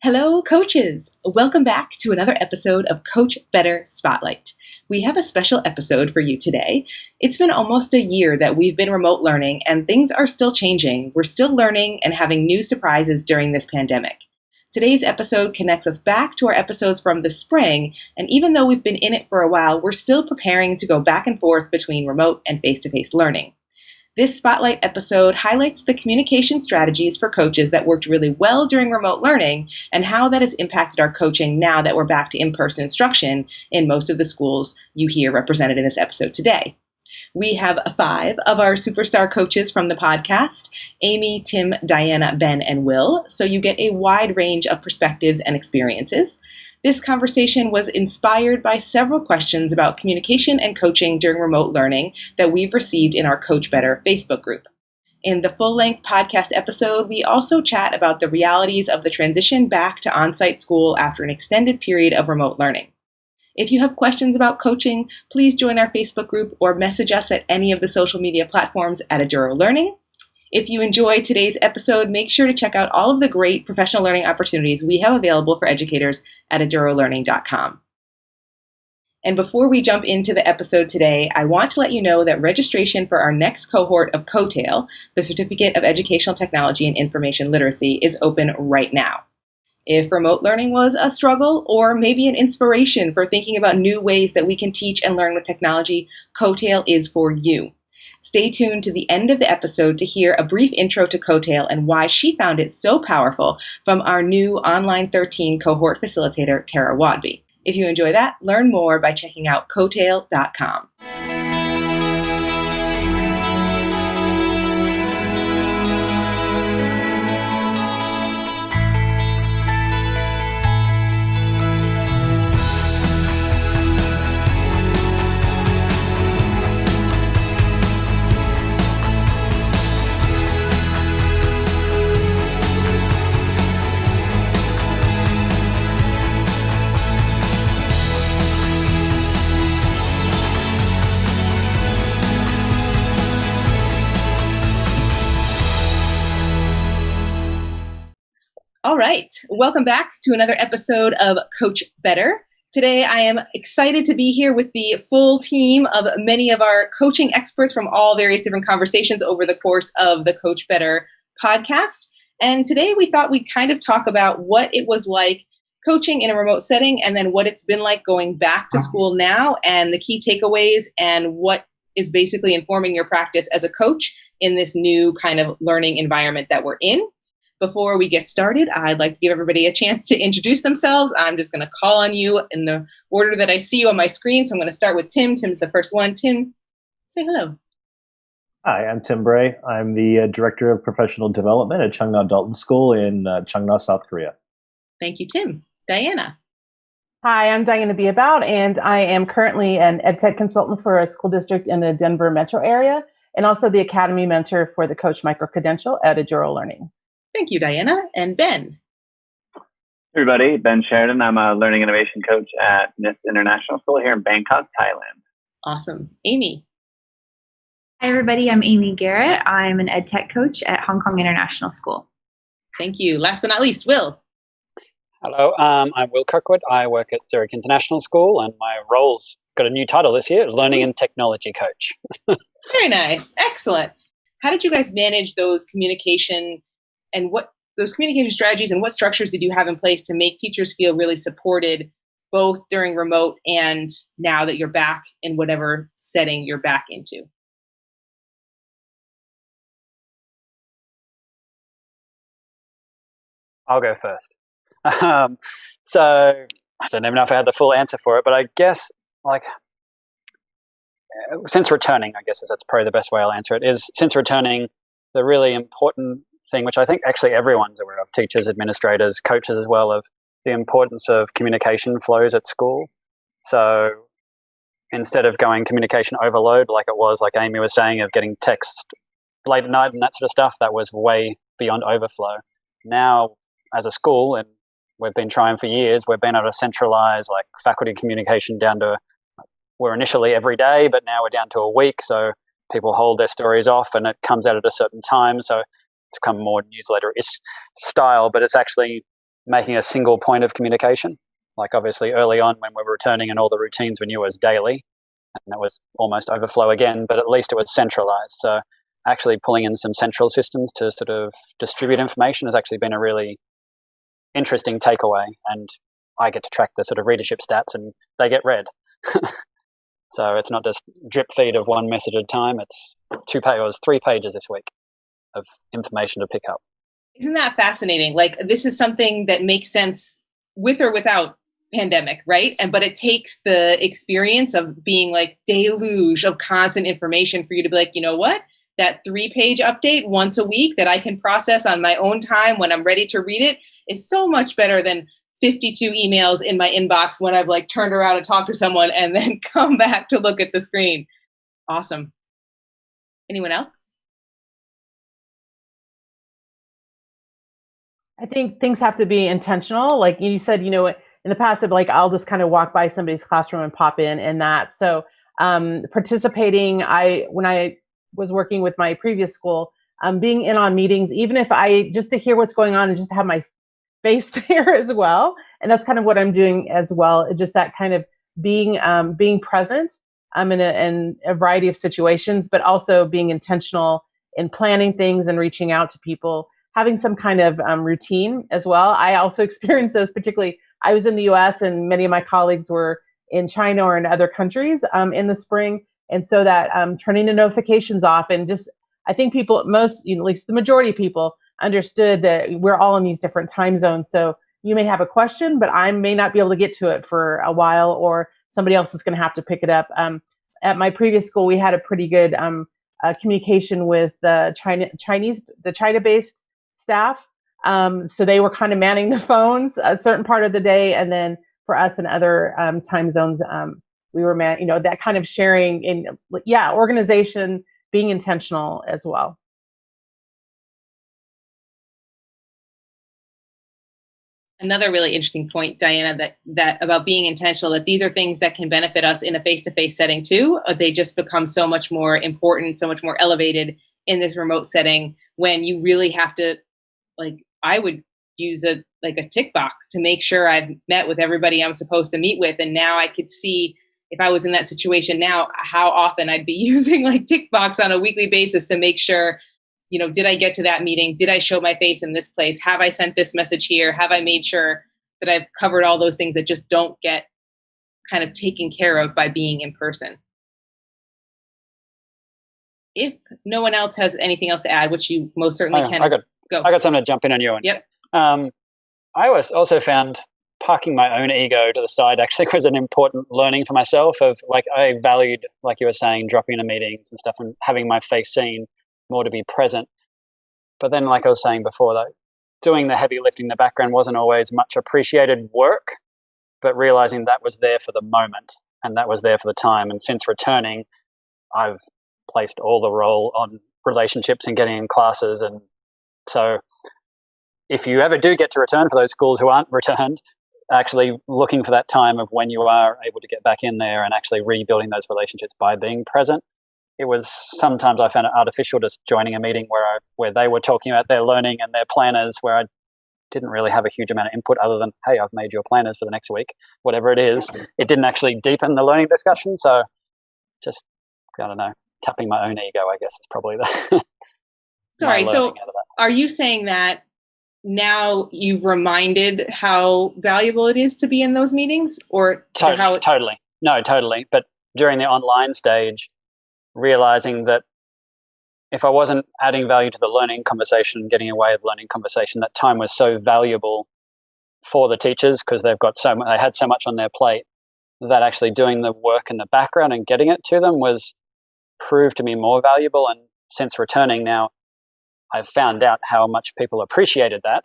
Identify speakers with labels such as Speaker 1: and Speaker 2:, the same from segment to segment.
Speaker 1: Hello, coaches! Welcome back to another episode of Coach Better Spotlight. We have a special episode for you today. It's been almost a year that we've been remote learning, and things are still changing. We're still learning and having new surprises during this pandemic. Today's episode connects us back to our episodes from the spring, and even though we've been in it for a while, we're still preparing to go back and forth between remote and face-to-face learning. This Spotlight episode highlights the communication strategies for coaches that worked really well during remote learning and how that has impacted our coaching now that we're back to in-person instruction in most of the schools you hear represented in this episode today. We have 5 of our superstar coaches from the podcast, Amy, Tim, Diana, Ben, and Will, so you get a wide range of perspectives and experiences. This conversation was inspired by several questions about communication and coaching during remote learning that we've received in our Coach Better Facebook group. In the full-length podcast episode, we also chat about the realities of the transition back to on-site school after an extended period of remote learning. If you have questions about coaching, please join our Facebook group or message us at any of the social media platforms at Eduro Learning. If you enjoyed today's episode, make sure to check out all of the great professional learning opportunities we have available for educators at edurolearning.com. And before we jump into the episode today, I want to let you know that registration for our next cohort of COTAIL, the Certificate of Educational Technology and Information Literacy, is open right now. If remote learning was a struggle or maybe an inspiration for thinking about new ways that we can teach and learn with technology, COTAIL is for you. Stay tuned to the end of the episode to hear a brief intro to COTAIL and why she found it so powerful from our new Online 13 cohort facilitator, Tara Wadby. If you enjoy that, learn more by checking out cotail.com. All right, welcome back to another episode of Coach Better. Today, I am excited to be here with the full team of many of our coaching experts from all various different conversations over the course of the Coach Better podcast. And today we thought we'd kind of talk about what it was like coaching in a remote setting and then what it's been like going back to school now and the key takeaways and what is basically informing your practice as a coach in this new kind of learning environment that we're in. Before we get started, I'd like to give everybody a chance to introduce themselves. I'm just going to call on you in the order that I see you on my screen. So I'm going to start with Tim. Tim's the first one. Tim, say hello.
Speaker 2: Hi, I'm Tim Bray. I'm the Director of Professional Development at Cheongna Dalton School in Cheongna, South Korea.
Speaker 1: Thank you, Tim. Diana.
Speaker 3: Hi, I'm Diana Beabout, and I am currently an EdTech consultant for a school district in the Denver metro area, and also the Academy Mentor for the Coach Microcredential at Eduro Learning.
Speaker 1: Thank you, Diana. And Ben.
Speaker 4: Hey everybody, Ben Sheridan. I'm a Learning Innovation Coach at NIST International School here in Bangkok, Thailand.
Speaker 1: Awesome. Amy.
Speaker 5: Hi everybody, I'm Amy Garrett. I'm an EdTech coach at Hong Kong International School.
Speaker 1: Thank you. Last but not least, Will.
Speaker 6: Hello, I'm Will Kirkwood. I work at Zurich International School, and my role's got a new title this year, Learning and Technology Coach.
Speaker 1: Very nice. Excellent. How did you guys manage those communication and what those communication strategies and what structures did you have in place to make teachers feel really supported both during remote and now that you're back in whatever setting you're back into?
Speaker 6: I'll go first. So I don't even know if I had the full answer for it, but I guess since returning, I guess that's probably the best way I'll answer it, is since returning, the really important thing, which I think actually everyone's aware of, teachers, administrators, coaches as well, of the importance of communication flows at school. So instead of going communication overload like it was, like Amy was saying, of getting text late at night and that sort of stuff, that was way beyond overflow. Now, as a school, and we've been trying for years, we've been able to centralize like faculty communication down to, we're initially every day, but now we're down to a week. So people hold their stories off and it comes out at a certain time. So it's become more newsletter-ish style, but it's actually making a single point of communication. Like obviously early on when we were returning and all the routines we knew was daily, and that was almost overflow again, but at least it was centralized. So actually pulling in some central systems to sort of distribute information has actually been a really interesting takeaway. And I get to track the sort of readership stats and they get read. So it's not just drip feed of one message at a time. It's 3 pages this week of information to pick up.
Speaker 1: Isn't that fascinating? Like, this is something that makes sense with or without pandemic, right? But it takes the experience of being like deluge of constant information for you to be like, you know what? That 3-page update once a week that I can process on my own time when I'm ready to read it is so much better than 52 emails in my inbox when I've like turned around and talked to someone and then come back to look at the screen. Awesome. Anyone else?
Speaker 3: I think things have to be intentional. Like you said, in the past, like I'll just kind of walk by somebody's classroom and pop in and that. So participating, when I was working with my previous school, being in on meetings, even if just to hear what's going on and just to have my face there as well. And that's kind of what I'm doing as well. Just that kind of being present in a variety of situations, but also being intentional in planning things and reaching out to people, having some kind of routine as well. I also experienced those, particularly I was in the US and many of my colleagues were in China or in other countries in the spring. And so that turning the notifications off and just, I think people, at least the majority of people understood that we're all in these different time zones. So you may have a question, but I may not be able to get to it for a while, or somebody else is going to have to pick it up. At my previous school, we had a pretty good communication with the China-based staff. So they were kind of manning the phones a certain part of the day. And then for us in other time zones, we were, that kind of sharing in, organization, being intentional as well.
Speaker 1: Another really interesting point, Diana, that about being intentional, that these are things that can benefit us in a face-to-face setting too. They just become so much more important, so much more elevated in this remote setting when you really have to, like, I would use a tick box to make sure I've met with everybody I'm supposed to meet with. And now I could see, if I was in that situation now, how often I'd be using like tick box on a weekly basis to make sure, did I get to that meeting? Did I show my face in this place? Have I sent this message here? Have I made sure that I've covered all those things that just don't get kind of taken care of by being in person? If no one else has anything else to add, which you most certainly can.
Speaker 6: I got something to jump in on you.
Speaker 1: Yep.
Speaker 6: I also found parking my own ego to the side actually was an important learning for myself of, like, I valued, like you were saying, dropping into meetings and stuff and having my face seen more to be present. But then, like I was saying before, that doing the heavy lifting in the background wasn't always much appreciated work, but realizing that was there for the moment and that was there for the time. And since returning, I've placed all the role on relationships and getting in classes. And so if you ever do get to return, for those schools who aren't returned, actually looking for that time of when you are able to get back in there and actually rebuilding those relationships by being present. It was sometimes I found it artificial just joining a meeting where they were talking about their learning and their planners, where I didn't really have a huge amount of input other than, hey, I've made your planners for the next week, whatever it is. It didn't actually deepen the learning discussion. So just, I don't know, tapping my own ego, I guess, is probably the
Speaker 1: Sorry, so are you saying that now you've reminded how valuable it is to be in those meetings, or
Speaker 6: Totally. No, totally. But during the online stage, realizing that if I wasn't adding value to the learning conversation, getting away with learning conversation, that time was so valuable for the teachers because they had so much on their plate, that actually doing the work in the background and getting it to them proved to me more valuable. And since returning now, I've found out how much people appreciated that.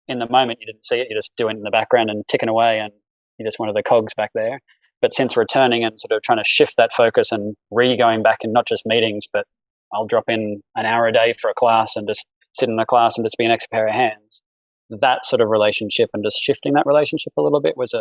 Speaker 6: In the moment, you didn't see it. You're just doing it in the background and ticking away, and you're just one of the cogs back there. But since returning and sort of trying to shift that focus and going back in not just meetings, but I'll drop in an hour a day for a class and just sit in a class and just be an extra pair of hands. That sort of relationship and just shifting that relationship a little bit was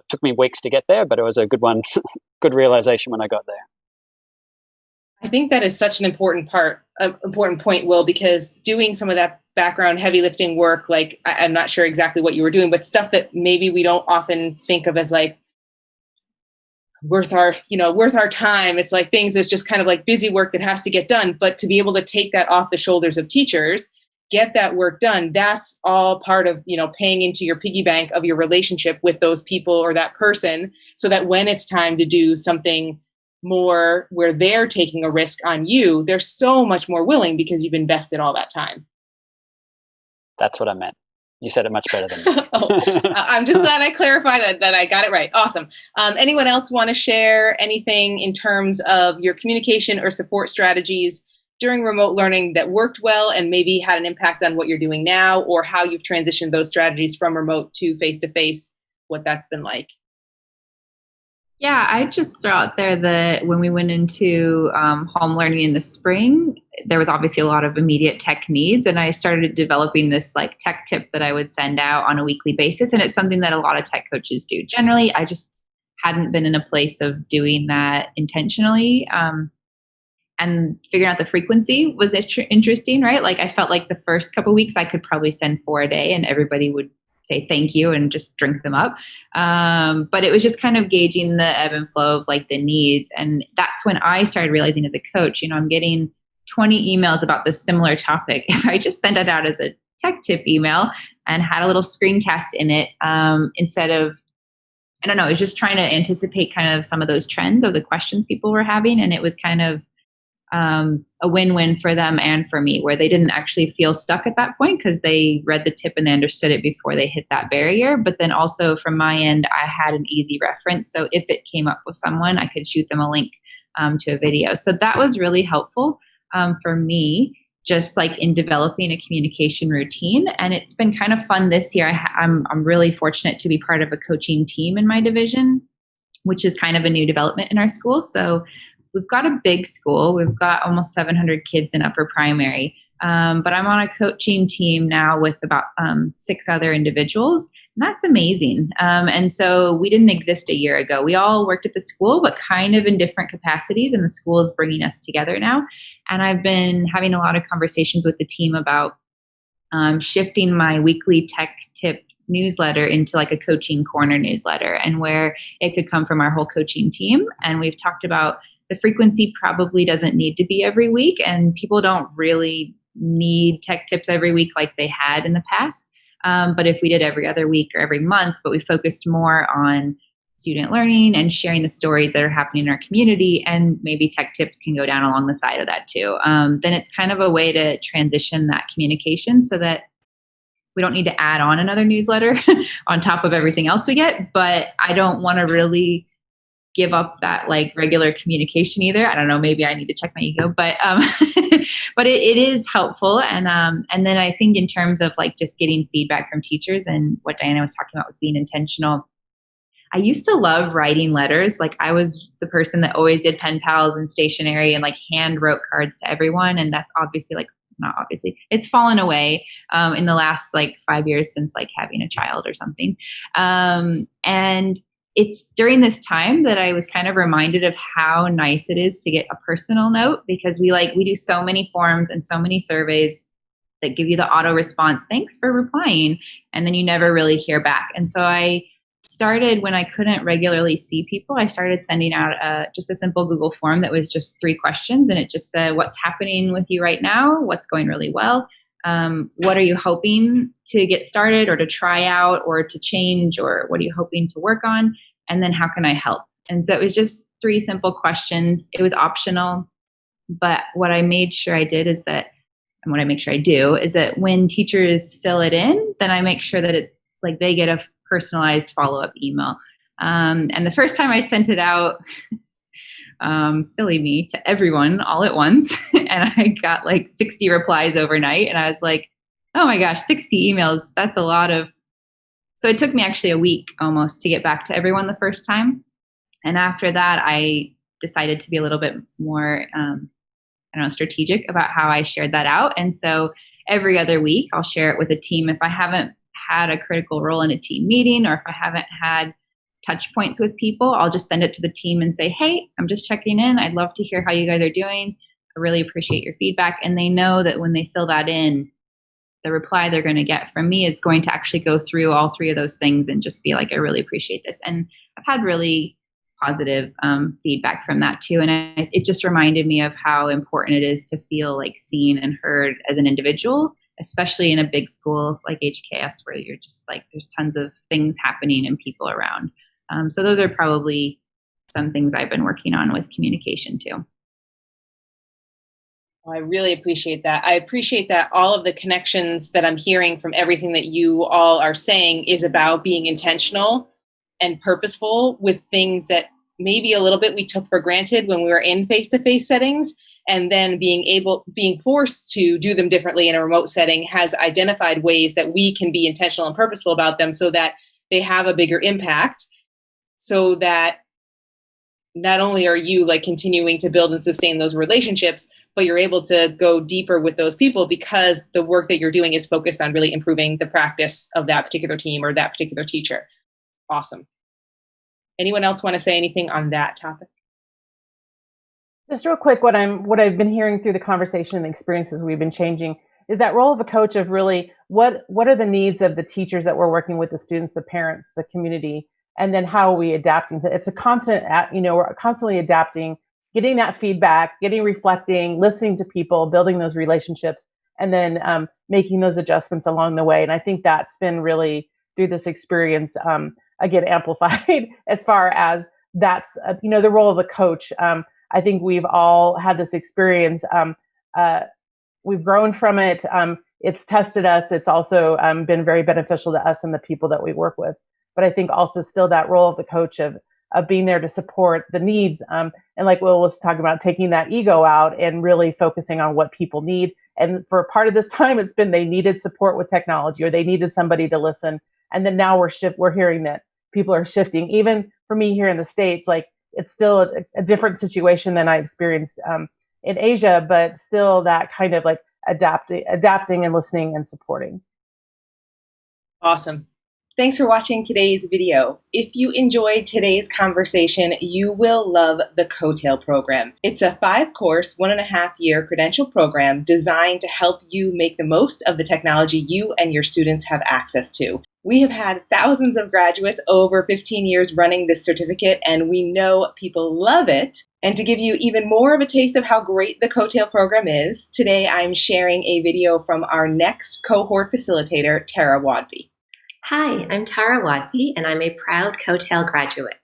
Speaker 6: took me weeks to get there, but it was a good one, good realization when I got there.
Speaker 1: I think that is such an important point, Will, because doing some of that background heavy lifting work, like I'm not sure exactly what you were doing, but stuff that maybe we don't often think of as like worth our time. It's like things that's just kind of like busy work that has to get done. But to be able to take that off the shoulders of teachers, get that work done, that's all part of, paying into your piggy bank of your relationship with those people or that person, so that when it's time to do something more where they're taking a risk on you, they're so much more willing because you've invested all that time.
Speaker 6: That's what I meant. You said it much better than me.
Speaker 1: I'm just glad I clarified that I got it right. Awesome. Anyone else want to share anything in terms of your communication or support strategies during remote learning that worked well and maybe had an impact on what you're doing now, or how you've transitioned those strategies from remote to face-to-face, what that's been like?
Speaker 5: Yeah, I just throw out there that when we went into home learning in the spring, there was obviously a lot of immediate tech needs, and I started developing this like tech tip that I would send out on a weekly basis, and it's something that a lot of tech coaches do. Generally, I just hadn't been in a place of doing that intentionally, and figuring out the frequency was interesting, right? Like I felt like the first couple of weeks I could probably send 4 a day, and everybody would say thank you and just drink them up. But it was just kind of gauging the ebb and flow of like the needs. And that's when I started realizing as a coach, I'm getting 20 emails about this similar topic. If I just send it out as a tech tip email and had a little screencast in it, instead of, I don't know, it was just trying to anticipate kind of some of those trends of the questions people were having. And it was kind of a win-win for them and for me, where they didn't actually feel stuck at that point because they read the tip and they understood it before they hit that barrier. But then also from my end, I had an easy reference. So if it came up with someone, I could shoot them a link to a video. So that was really helpful for me, just like in developing a communication routine. And it's been kind of fun this year. I'm really fortunate to be part of a coaching team in my division, which is kind of a new development in our school. So we've got a big school. We've got almost 700 kids in upper primary. But I'm on a coaching team now with about 6 other individuals. And that's amazing. And so we didn't exist a year ago. We all worked at the school, but kind of in different capacities. And the school is bringing us together now. And I've been having a lot of conversations with the team about shifting my weekly tech tip newsletter into like a coaching corner newsletter, and where it could come from our whole coaching team. And we've talked about the frequency probably doesn't need to be every week, and people don't really need tech tips every week like they had in the past. But if we did every other week or every month, but we focused more on student learning and sharing the stories that are happening in our community, and maybe tech tips can go down along the side of that too, then it's kind of a way to transition that communication so that we don't need to add on another newsletter on top of everything else we get. But I don't want to really give up that like regular communication either. I don't know, maybe I need to check my ego, but but it is helpful. And then I think in terms of like just getting feedback from teachers and what Diana was talking about with being intentional, I used to love writing letters. Like I was the person that always did pen pals and stationery and like hand wrote cards to everyone. And that's obviously like, not obviously, it's fallen away in the last like 5 years since like having a child or something. And it's during this time that I was kind of reminded of how nice it is to get a personal note, because we do so many forms and so many surveys that give you the auto response, thanks for replying, and then you never really hear back. And so I started, when I couldn't regularly see people, I started sending out just a simple Google form that was just 3 questions, and it just said, what's happening with you right now? What's going really well? What are you hoping to get started or to try out or to change, or what are you hoping to work on? And then how can I help? And so it was just 3 simple questions. It was optional, but what I made sure I did is that, and what I make sure I do is that when teachers fill it in, then I make sure that it like they get a personalized follow-up email. And the first time I sent it out, silly me, to everyone all at once. And I got like 60 replies overnight. And I was like, oh my gosh, 60 emails. That's a lot of, so it took me actually a week almost to get back to everyone the first time. And after that, I decided to be a little bit more, strategic about how I shared that out. And so every other week I'll share it with a team. If I haven't had a critical role in a team meeting, or if I haven't had touch points with people, I'll just send it to the team and say, hey, I'm just checking in. I'd love to hear how you guys are doing. I really appreciate your feedback. And they know that when they fill that in, the reply they're going to get from me is going to actually go through all three of those things and just be like, I really appreciate this. And I've had really positive feedback from that too. And it just reminded me of how important it is to feel like seen and heard as an individual, especially in a big school like HKS, where you're just like, there's tons of things happening and people around. So those are probably some things I've been working on with communication too.
Speaker 1: I really appreciate that. I appreciate that all of the connections that I'm hearing from everything that you all are saying is about being intentional and purposeful with things that maybe a little bit we took for granted when we were in face-to-face settings, and then being forced to do them differently in a remote setting has identified ways that we can be intentional and purposeful about them so that they have a bigger impact, so that not only are you like continuing to build and sustain those relationships, but you're able to go deeper with those people because the work that you're doing is focused on really improving the practice of that particular team or that particular teacher. Awesome. Anyone else want to say anything on that topic?
Speaker 3: Just real quick, what I've been hearing through the conversation and the experiences we've been changing is that role of a coach of really what are the needs of the teachers that we're working with, the students, the parents, the community, and then how are we adapting to it's a constant, we're constantly adapting, getting that feedback, reflecting, listening to people, building those relationships, and then making those adjustments along the way. And I think that's been really through this experience, again, amplified as far as that's, the role of the coach. I think we've all had this experience. We've grown from it. It's tested us. It's also been very beneficial to us and the people that we work with. But I think also still that role of the coach of being there to support the needs. And like Will was talking about, taking that ego out and really focusing on what people need. And for a part of this time, it's been they needed support with technology or they needed somebody to listen. And then now we're hearing that people are shifting. Even for me here in the States, like it's still a different situation than I experienced in Asia, but still that kind of like adapting and listening and supporting.
Speaker 1: Awesome. Thanks for watching today's video. If you enjoyed today's conversation, you will love the COTAIL program. It's a 5-course, 1.5-year credential program designed to help you make the most of the technology you and your students have access to. We have had thousands of graduates over 15 years running this certificate, and we know people love it. And to give you even more of a taste of how great the COTAIL program is, today I'm sharing a video from our next cohort facilitator, Tara Wadby.
Speaker 7: Hi, I'm Tara Wadby, and I'm a proud COTAIL graduate.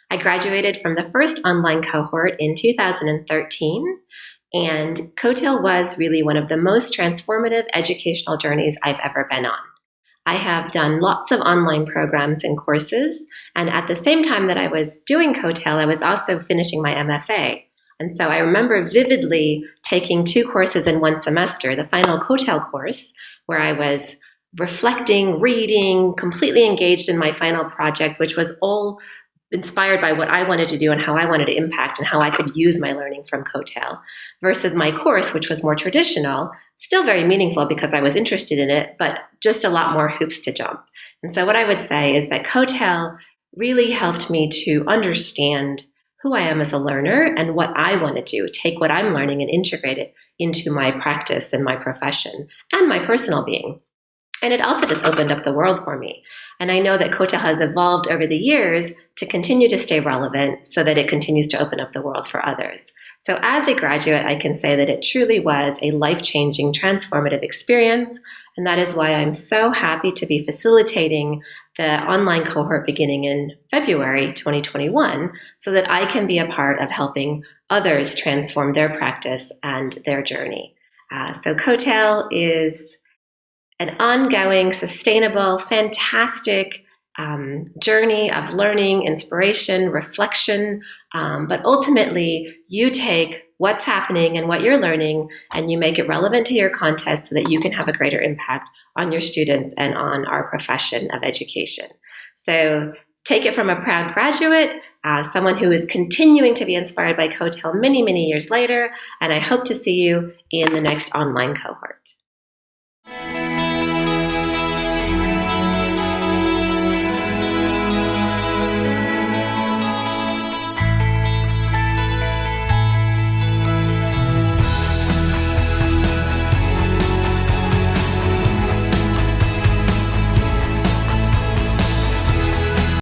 Speaker 7: I graduated from the first online cohort in 2013, and COTAIL was really one of the most transformative educational journeys I've ever been on. I have done lots of online programs and courses, and at the same time that I was doing COTAIL, I was also finishing my MFA. And so I remember vividly taking 2 courses in one semester, the final COTAIL course, where I was reflecting, reading, completely engaged in my final project, which was all inspired by what I wanted to do and how I wanted to impact and how I could use my learning from COTAIL, versus my course, which was more traditional, still very meaningful because I was interested in it, but just a lot more hoops to jump. And so what I would say is that COTAIL really helped me to understand who I am as a learner and what I want to do, take what I'm learning and integrate it into my practice and my profession and my personal being. And it also just opened up the world for me. And I know that COTAIL has evolved over the years to continue to stay relevant so that it continues to open up the world for others. So as a graduate, I can say that it truly was a life-changing, transformative experience. And that is why I'm so happy to be facilitating the online cohort beginning in February 2021 so that I can be a part of helping others transform their practice and their journey. So COTAIL is an ongoing, sustainable, fantastic journey of learning, inspiration, reflection, but ultimately you take what's happening and what you're learning and you make it relevant to your contest so that you can have a greater impact on your students and on our profession of education. So take it from a proud graduate, someone who is continuing to be inspired by COTAIL many, many years later, and I hope to see you in the next online cohort.